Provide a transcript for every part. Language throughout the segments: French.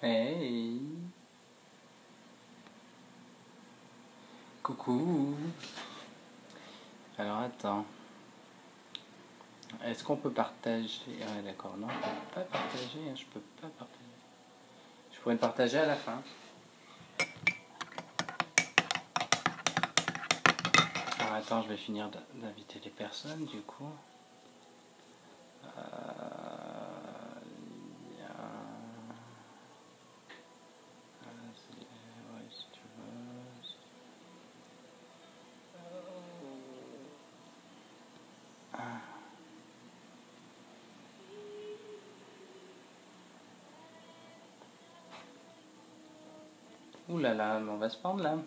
Hey, coucou. Alors attends, est-ce qu'on peut partager? Ah, d'accord, non, on peut pas partager, hein, je peux pas partager. Je pourrais le partager à la fin. Alors attends, je vais finir d'inviter les personnes du coup. Ouais, si tu veux. Ouh là là, mais on va se prendre là.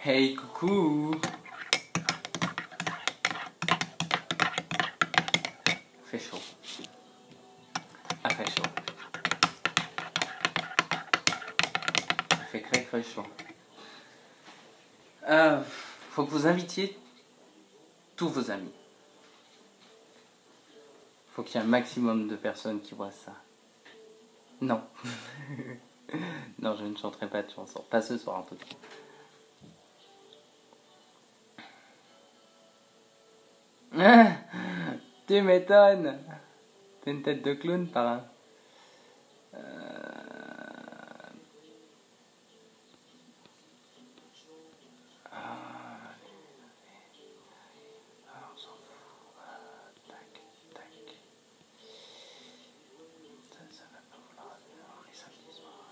Hey, coucou. Fait chaud. Ah, fait chaud. Il fait très chaud. Faut que vous invitiez tous vos amis. Faut qu'il y ait un maximum de personnes qui voient ça. Non. Non, je ne chanterai pas de chanson. Pas ce soir en tout cas. Ah, tu m'étonnes. T'as une tête de clown par un. On s'en fout. Tac, tac. Ça va pas vouloir les samedis soirs.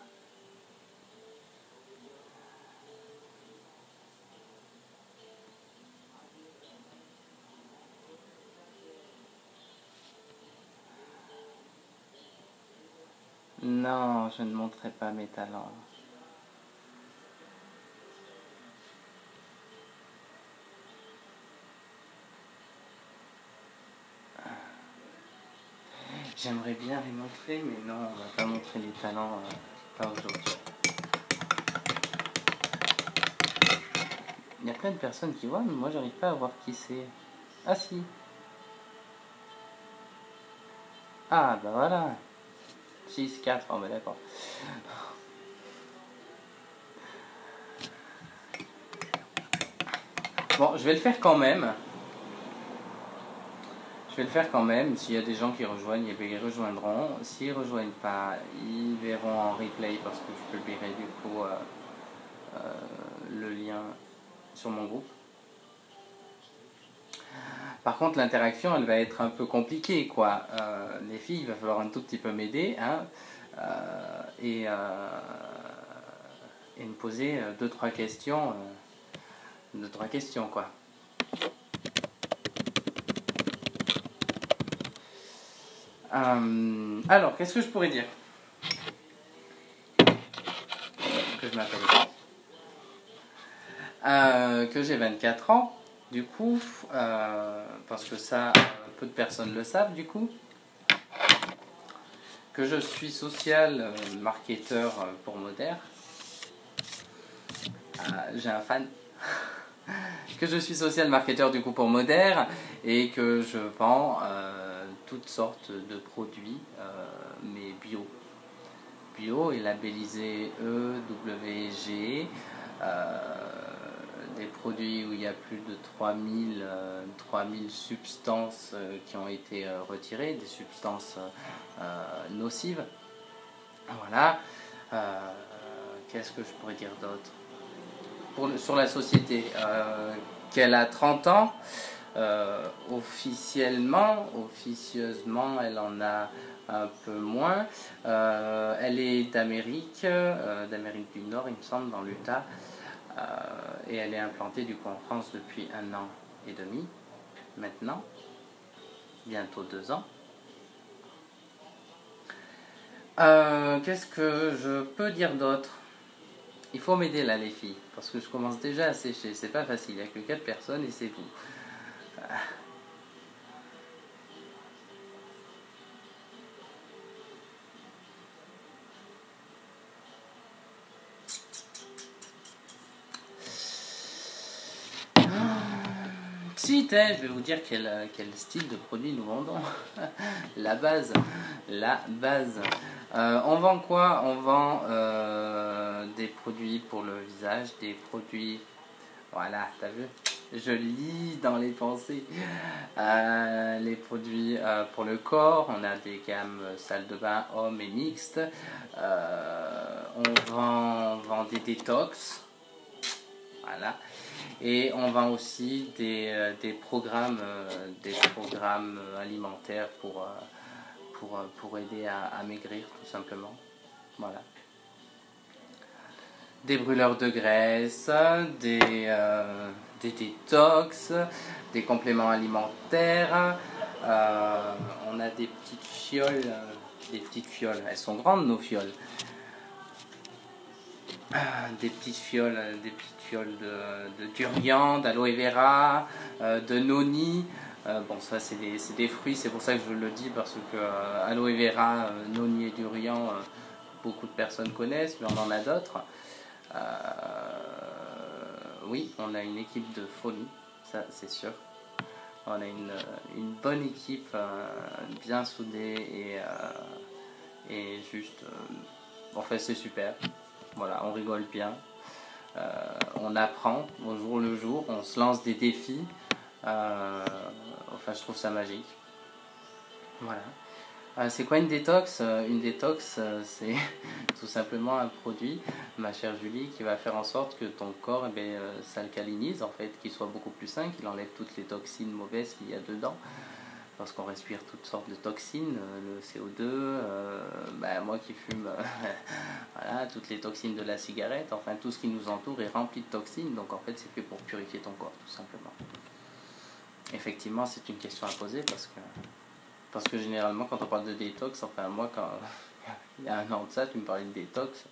Non, je ne montrerai pas mes talents. J'aimerais bien les montrer, mais non, on va pas montrer les talents, pas aujourd'hui. Il y a plein de personnes qui voient, mais moi j'arrive pas à voir qui c'est. Ah si. Ah bah voilà. 6, 4, oh bah d'accord. Bon, je vais le faire quand même. Je vais le faire quand même. S'il y a des gens qui rejoignent, eh bien, ils rejoindront. S'ils ne rejoignent pas, ils verront en replay parce que je publierai du coup le lien sur mon groupe. Par contre, l'interaction, elle va être un peu compliquée, quoi. Les filles, il va falloir un tout petit peu m'aider, hein, et me poser deux, trois questions, quoi. Alors, qu'est-ce que je pourrais dire? Que je m'appelle que j'ai 24 ans, du coup, parce que ça, peu de personnes le savent, du coup, que je suis social marketeur pour Moder. J'ai un fan. Que je suis social marketeur du coup pour Moder et que je vends toutes sortes de produits, mais bio. Bio et labellisé EWG, des produits où il y a plus de 3000 substances qui ont été retirées, des substances nocives. Voilà. Qu'est-ce que je pourrais dire d'autre sur la société? Qu'elle a 30 ans, officieusement, elle en a un peu moins. Elle est d'Amérique du Nord, il me semble, dans l'Utah. Et elle est implantée du coup en France depuis 1 an et demi, maintenant, bientôt 2 ans. Qu'est-ce que je peux dire d'autre? Il faut m'aider là les filles, parce que je commence déjà à sécher, c'est pas facile, il n'y a que 4 personnes et c'est vous. site, hein, je vais vous dire quel style de produit nous vendons. La base. On vend quoi? On vend des produits pour le visage, des produits... Voilà, t'as vu? Je lis dans les pensées. Les produits pour le corps, on a des gammes salle de bain hommes et mixtes. On vend des détox. Voilà. Et on vend aussi des programmes alimentaires pour aider à maigrir tout simplement. Voilà. Des brûleurs de graisse, des détox, des compléments alimentaires. On a des petites fioles, elles sont grandes nos fioles. Des petites fioles de durian, d'aloe vera, de noni. Bon, ça c'est des fruits, c'est pour ça que je le dis, parce que aloe vera, noni et durian, beaucoup de personnes connaissent, mais on en a d'autres. Oui, on a une équipe de folie, ça c'est sûr. On a une bonne équipe, bien soudée et juste... en fait, c'est super. Voilà, on rigole bien. On apprend au jour le jour, on se lance des défis. Enfin, je trouve ça magique. Voilà. C'est quoi une détox? Une détox, c'est tout simplement un produit, ma chère Julie, qui va faire en sorte que ton corps s'alcalinise, en fait, qu'il soit beaucoup plus sain, qu'il enlève toutes les toxines mauvaises qu'il y a dedans. Parce qu'on respire toutes sortes de toxines, le CO2, moi qui fume, voilà, toutes les toxines de la cigarette, enfin tout ce qui nous entoure est rempli de toxines, donc en fait c'est fait pour purifier ton corps tout simplement. Effectivement, c'est une question à poser parce que généralement quand on parle de détox, enfin moi quand il y a un an de ça tu me parlais de détox,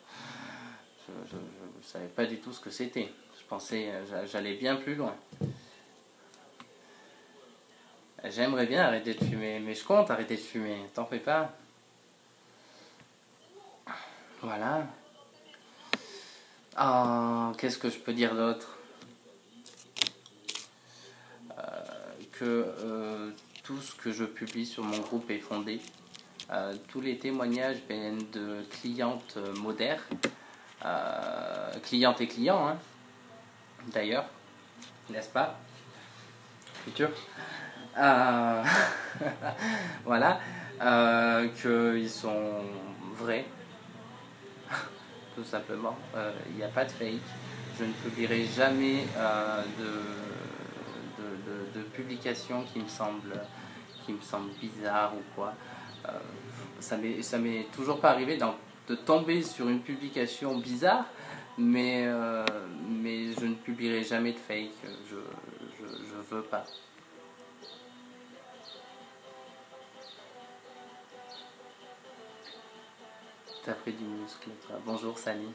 je ne savais pas du tout ce que c'était. Je pensais, j'allais bien plus loin. J'aimerais bien arrêter de fumer, mais je compte arrêter de fumer, t'en fais pas. Voilà. Qu'est-ce que je peux dire d'autre? Que tout ce que je publie sur mon groupe est fondé. Tous les témoignages viennent de clientes modères, clientes et clients, hein, d'ailleurs, n'est-ce pas? Futur. Voilà, qu'ils sont vrais, tout simplement. Il n'y a pas de fake. Je ne publierai jamais de publication qui me semble bizarre ou quoi. Ça m'est toujours pas arrivé de tomber sur une publication bizarre, mais je ne publierai jamais de fake. Je veux pas. T'as pris du muscle, toi. Bonjour Sally.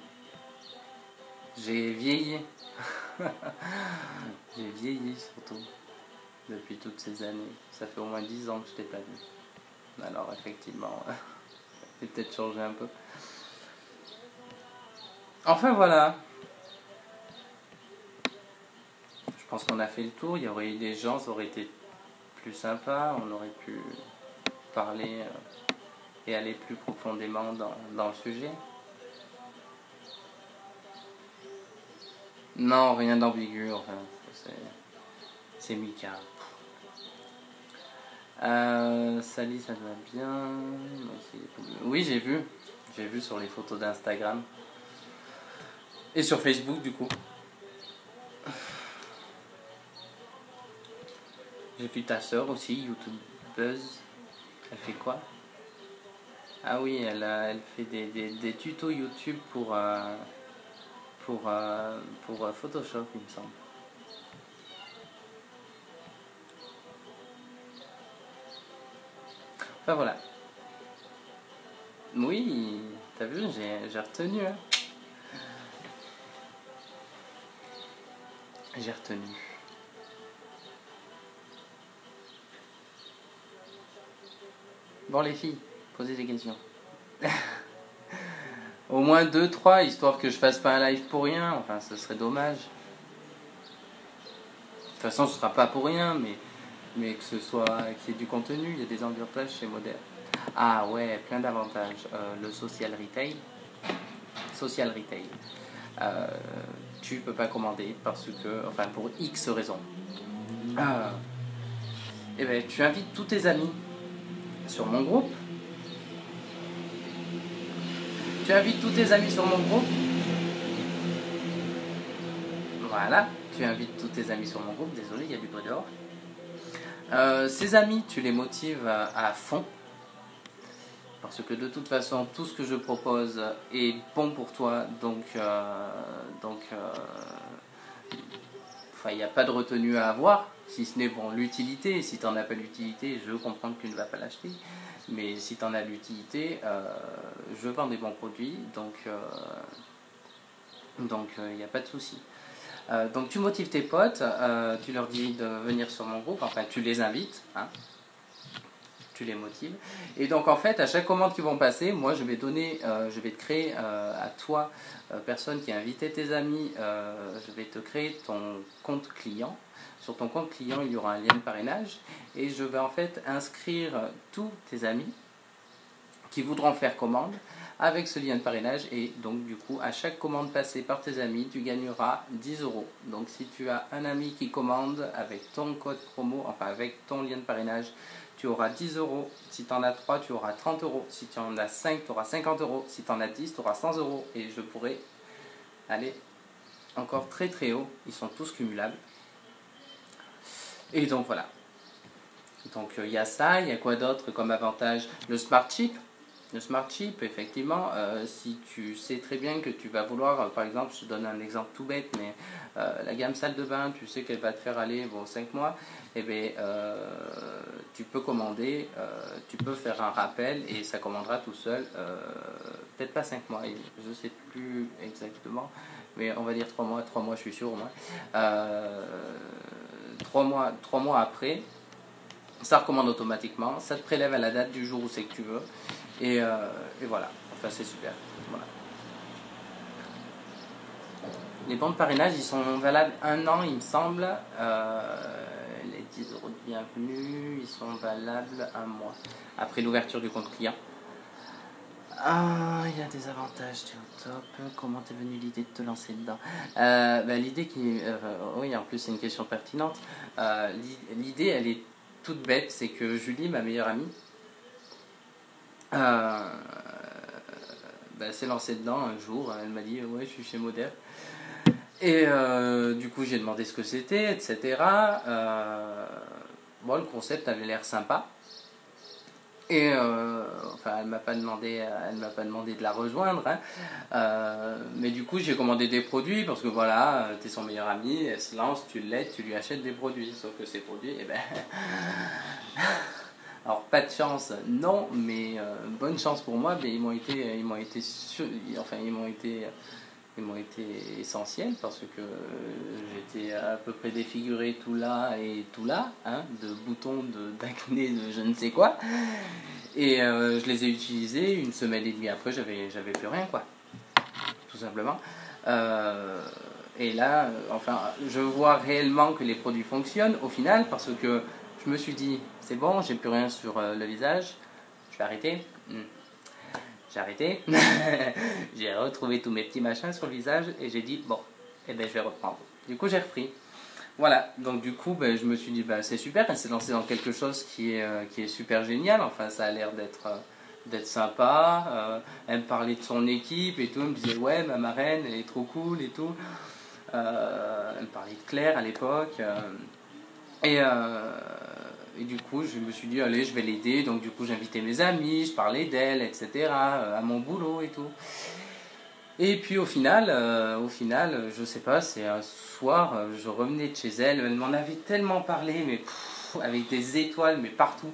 J'ai vieilli. J'ai vieilli surtout. Depuis toutes ces années. Ça fait au moins 10 ans que je t'ai pas vu. Alors effectivement, j'ai peut-être changé un peu. Enfin voilà. Je pense qu'on a fait le tour. Il y aurait eu des gens, ça aurait été plus sympa. On aurait pu parler et aller plus profondément dans le sujet. Non, rien d'ambigu, enfin, c'est Mika. Sally, ça va bien. Oui, j'ai vu sur les photos d'Instagram et sur Facebook du coup. J'ai vu ta soeur aussi, YouTubeuse. Elle fait quoi? Ah oui, elle fait des tutos YouTube pour Photoshop, il me semble. Enfin voilà. Oui, t'as vu, j'ai retenu. Hein. J'ai retenu. Bon les filles, posez des questions. Au moins 2-3, histoire que je fasse pas un live pour rien. Enfin, ce serait dommage. façon, ce sera pas pour rien, mais que ce soit, qu'il y ait du contenu, il y a des avantages chez Moderne. Ah ouais, plein d'avantages. Le social retail. Social retail. Euh, Tu peux pas commander parce que, enfin, pour X raisons. Et ben, tu invites tous tes amis sur mon groupe. Tu invites tous tes amis sur mon groupe. Voilà, tu invites tous tes amis sur mon groupe. Désolé, il y a du bruit dehors. Ces amis, tu les motives à fond. Parce que de toute façon, tout ce que je propose est bon pour toi. Enfin, il n'y a pas de retenue à avoir. Si ce n'est bon, l'utilité. Si tu n'en as pas l'utilité, je comprends que tu ne vas pas l'acheter. Mais si tu en as l'utilité, je vends des bons produits. Donc il n'y a pas de souci. Donc tu motives tes potes, tu leur dis de venir sur mon groupe, enfin tu les invites, hein, tu les motives. Et donc en fait à chaque commande qu'ils vont passer, moi je vais te créer à toi, personne qui a invité tes amis, je vais te créer ton compte client. Sur ton compte client il y aura un lien de parrainage et je vais en fait inscrire tous tes amis qui voudront faire commande avec ce lien de parrainage et donc du coup à chaque commande passée par tes amis tu gagneras 10 euros. Donc si tu as un ami qui commande avec ton code promo, enfin avec ton lien de parrainage, tu auras 10 euros. Si tu en as 3 tu auras 30 euros. Si tu en as 5 tu auras 50 euros. Si tu en as 10 tu auras 100 euros et je pourrais aller encore très très haut. Ils sont tous cumulables. Et donc voilà. Donc il y a ça, il y a quoi d'autre comme avantage? Le Smart Chip. Le Smart Chip, effectivement, si tu sais très bien que tu vas vouloir, par exemple, je te donne un exemple tout bête, mais la gamme salle de bain, tu sais qu'elle va te faire aller 5 mois, et bien tu peux commander, tu peux faire un rappel et ça commandera tout seul, peut-être pas 5 mois, je ne sais plus exactement, mais on va dire 3 mois je suis sûr au moins. 3 mois après, ça recommande automatiquement, ça te prélève à la date du jour où c'est que tu veux, et voilà, enfin c'est super. Voilà. Les bons de parrainage, ils sont valables 1 an, il me semble. Les 10 euros de bienvenue, ils sont valables 1 mois après l'ouverture du compte client. Ah, il y a des avantages, tu es au top. Comment t'es venue l'idée de te lancer dedans? L'idée qui, oui, en plus c'est une question pertinente. L'idée, elle est toute bête, c'est que Julie, ma meilleure amie, s'est lancée dedans un jour. Elle m'a dit ouais, je suis chez Moderne. Et du coup, j'ai demandé ce que c'était, etc. Bon, le concept avait l'air sympa. Et enfin, elle m'a pas demandé de la rejoindre, hein. Mais du coup, j'ai commandé des produits parce que voilà, t'es son meilleur ami, elle se lance, tu l'aides, tu lui achètes des produits. Sauf que ces produits, eh ben, alors pas de chance, non, mais bonne chance pour moi, mais ils m'ont été essentiels parce que j'étais à peu près défiguré tout là et tout là, hein, de boutons, d'acné, de je ne sais quoi. Et je les ai utilisés, 1 semaine et demie après, j'avais plus rien, quoi, tout simplement. Et là, enfin, je vois réellement que les produits fonctionnent au final parce que je me suis dit, c'est bon, j'ai plus rien sur le visage, je vais arrêter. J'ai arrêté, j'ai retrouvé tous mes petits machins sur le visage et j'ai dit bon, eh ben je vais reprendre. Du coup j'ai repris. Voilà, donc du coup je me suis dit c'est super, elle s'est lancée dans quelque chose qui est super génial, enfin ça a l'air d'être sympa, elle me parlait de son équipe et tout, elle me disait ouais ma marraine elle est trop cool et tout, elle me parlait de Claire à l'époque, et du coup, je me suis dit, allez, je vais l'aider. Donc, du coup, j'invitais mes amis, je parlais d'elle, etc., à mon boulot et tout. Et puis, au final, je sais pas, c'est un soir, je revenais de chez elle. Elle m'en avait tellement parlé, mais avec des étoiles, mais partout.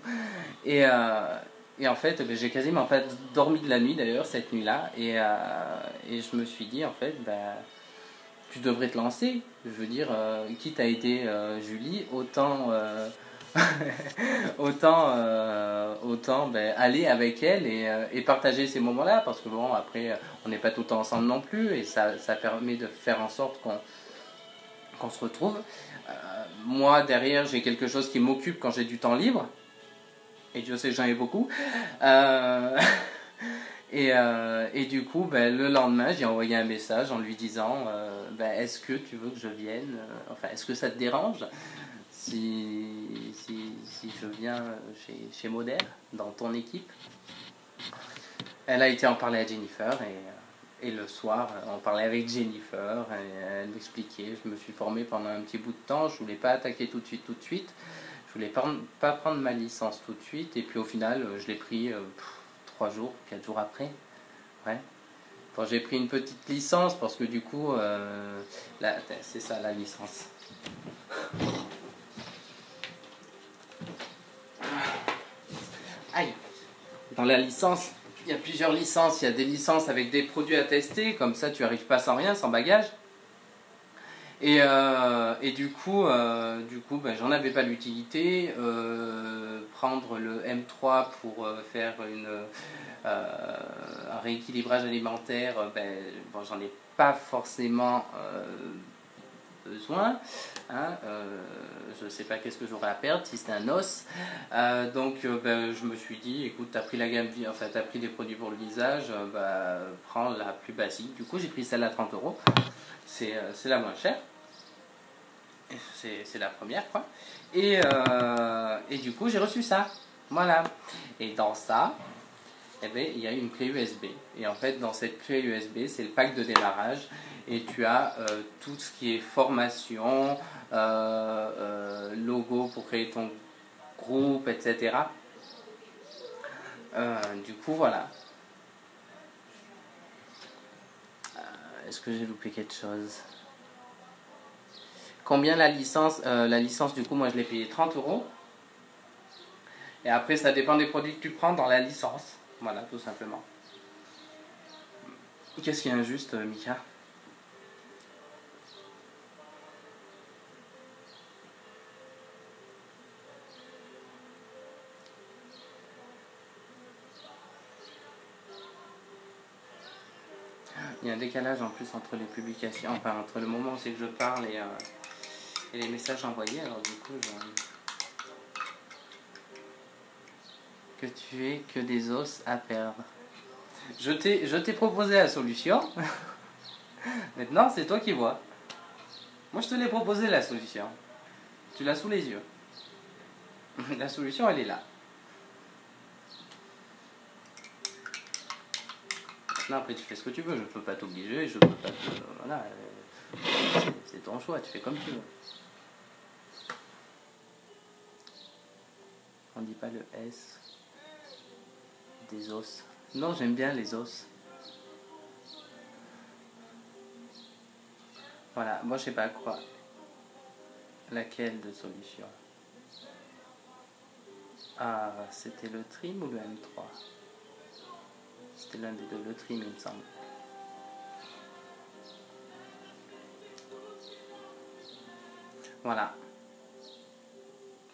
Et en fait, j'ai quasiment pas dormi de la nuit, d'ailleurs, cette nuit-là. Et je me suis dit, en fait, tu devrais te lancer. Je veux dire, quitte à été Julie, autant autant aller avec elle et partager ces moments-là, parce que bon, après, on n'est pas tout le temps ensemble non plus, et ça permet de faire en sorte qu'on se retrouve. Moi, derrière, j'ai quelque chose qui m'occupe quand j'ai du temps libre. Et Dieu sait que j'en ai beaucoup. Euh, et du coup, ben, le lendemain, j'ai envoyé un message en lui disant ben, est-ce que tu veux que je vienne enfin, est-ce que ça te dérange si je viens chez Moder, dans ton équipe? Elle a été en parler à Jennifer et le soir, on parlait avec Jennifer, et elle m'expliquait, je me suis formé pendant un petit bout de temps, je voulais pas attaquer tout de suite, je voulais pas prendre ma licence tout de suite, et puis au final, je l'ai pris 3 jours, 4 jours après. Ouais. Bon, j'ai pris une petite licence parce que du coup, c'est ça la licence. Aïe. Dans la licence, il y a plusieurs licences. Il y a des licences avec des produits à tester, comme ça tu arrives pas sans rien, sans bagage. Et du coup ben, j'en avais pas l'utilité. Prendre le M3 pour faire un rééquilibrage alimentaire, ben, bon, j'en ai pas forcément besoin. Hein, je ne sais pas qu'est-ce que j'aurais à perdre si c'était un os. Donc ben, je me suis dit, écoute, t'as pris la gamme, enfin t'as pris des produits pour le visage, bah, prends la plus basique. Du coup j'ai pris celle à 30 euros. C'est la moins chère. C'est la première quoi. Et du coup j'ai reçu ça. Voilà. Et dans ça, eh bien, il y a une clé USB. Et en fait, dans cette clé USB, c'est le pack de démarrage. Et tu as tout ce qui est formation, logo pour créer ton groupe, etc. Du coup, voilà. Est-ce que j'ai loupé quelque chose? Combien la licence? La licence, du coup, moi, je l'ai payé 30 euros. Et après, ça dépend des produits que tu prends dans la licence. Voilà, tout simplement. Qu'est-ce qui est injuste, Mika? Il y a un décalage en plus entre les publications, enfin entre le moment où c'est que je parle et les messages envoyés. Alors du coup, que tu aies que des os à perdre. Je t'ai proposé la solution. Maintenant, c'est toi qui vois. Moi, je te l'ai proposé la solution. Tu l'as sous les yeux. La solution, elle est là. Maintenant, après, tu fais ce que tu veux. Je peux pas t'obliger. Je peux pas te... Voilà. C'est ton choix. Tu fais comme tu veux. On dit pas le S des os. Non, j'aime bien les os. Voilà. Moi, je sais pas quoi. Laquelle de solution? Ah, c'était le trim ou le M3? C'était l'un des deux, le trim, il me semble. Voilà.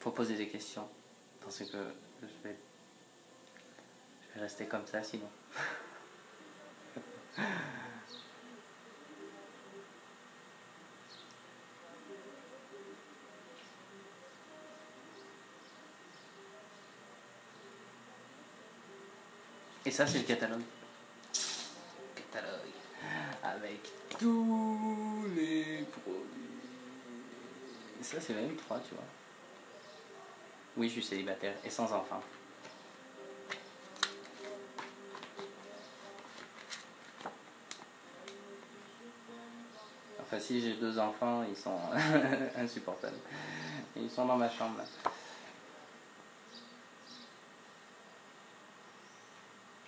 Faut poser des questions. Parce que je vais rester comme ça sinon. Et ça, c'est le catalogue. Catalogue. Avec tous les produits. Et ça, c'est le M3, tu vois. Oui, je suis célibataire et sans enfant. Enfin, si j'ai 2 enfants, ils sont insupportables. Et ils sont dans ma chambre, là.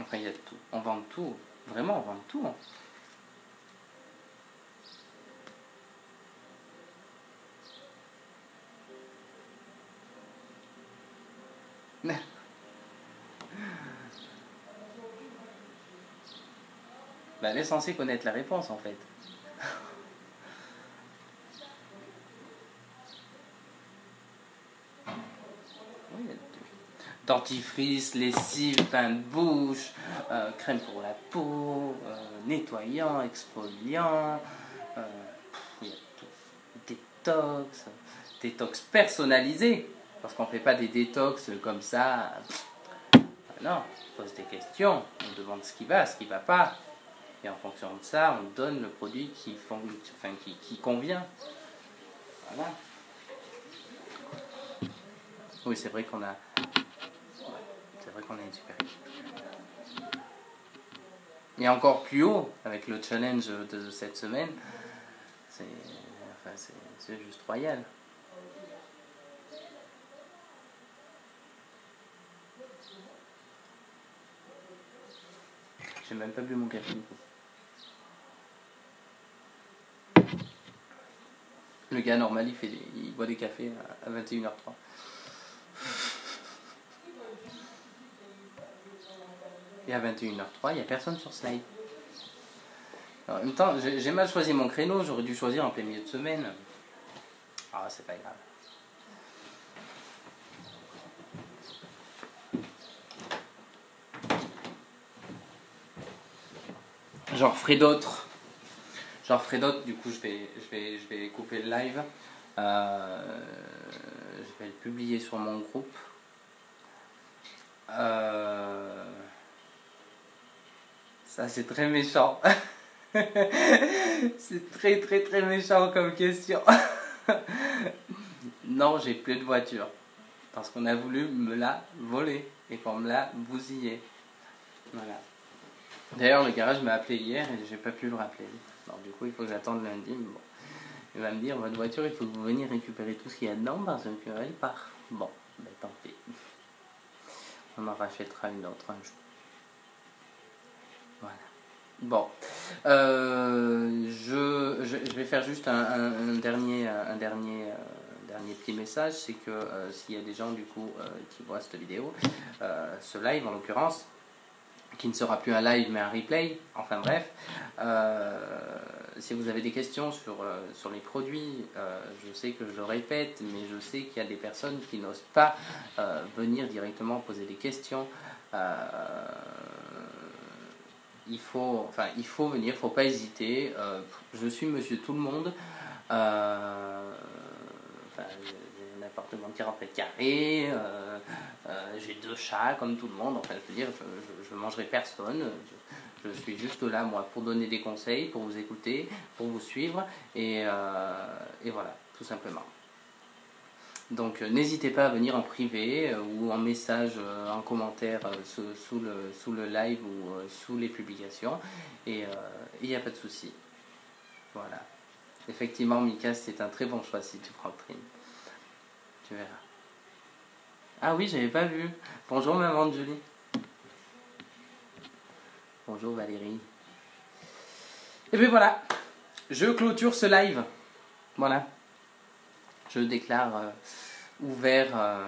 Enfin, il y a tout. On vend tout. Vraiment, on vend tout. Bah, elle est censée connaître la réponse, en fait. Oui, dentifrice, lessive, pain de bouche, crème pour la peau, nettoyant, exfoliant, il y a tout. Détox. détox personnalisé, parce qu'on ne fait pas des détox comme ça. Non, on pose des questions, on demande ce qui va pas. Et en fonction de ça, on donne le produit qui convient. Voilà. Oui, c'est vrai qu'on a une super équipe. Et encore plus haut, avec le challenge de cette semaine, c'est juste royal. J'ai même pas bu mon café du coup. Le gars normal il boit des cafés à 21h03. Et à 21h03, il n'y a personne sur Slide. Alors, en même temps, j'ai mal choisi mon créneau, j'aurais dû choisir en plein milieu de semaine. Ah, c'est pas grave. J'en ferai d'autres. Du coup je vais couper le live. Je vais le publier sur mon groupe. Ça c'est très méchant. C'est très très très méchant comme question. Non, j'ai plus de voiture. Parce qu'on a voulu me la voler et qu'on me l'a bousillé. Voilà. D'ailleurs, le garage m'a appelé hier et j'ai pas pu le rappeler. Alors, du coup, il faut que j'attende lundi. Mais bon. Il va me dire, votre voiture, il faut que vous veniez récupérer tout ce qu'il y a dedans parce qu'elle part. Bon, ben tant pis. On en rachètera une autre un jour. Voilà. Bon. Je vais faire juste un dernier petit message. C'est que s'il y a des gens, du coup, qui voient cette vidéo, ce live en l'occurrence, qui ne sera plus un live mais un replay, enfin bref, si vous avez des questions sur les produits, je sais que je le répète, mais je sais qu'il y a des personnes qui n'osent pas venir directement poser des questions. Il faut venir, il ne faut pas hésiter. Je suis monsieur tout le monde. J'ai un appartement de 40 mètres carrés, j'ai 2 chats comme tout le monde. Enfin, je veux dire, je ne mangerai personne. Je suis juste là, moi, pour donner des conseils, pour vous écouter, pour vous suivre. Et voilà, tout simplement. Donc n'hésitez pas à venir en privé ou en message, en commentaire sous le live ou sous les publications. Et il n'y a pas de souci. Voilà. Effectivement, Mika, c'est un très bon choix si tu prends le trim. Tu verras. Ah oui, j'avais pas vu. Bonjour maman Julie. Bonjour Valérie. Et bien voilà, je clôture ce live. Voilà. Je déclare ouvert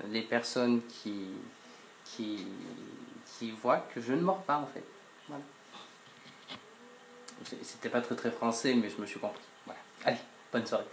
les personnes qui voient que je ne mords pas en fait. Voilà. C'était pas très très français, mais je me suis compris. Voilà. Allez, bonne soirée.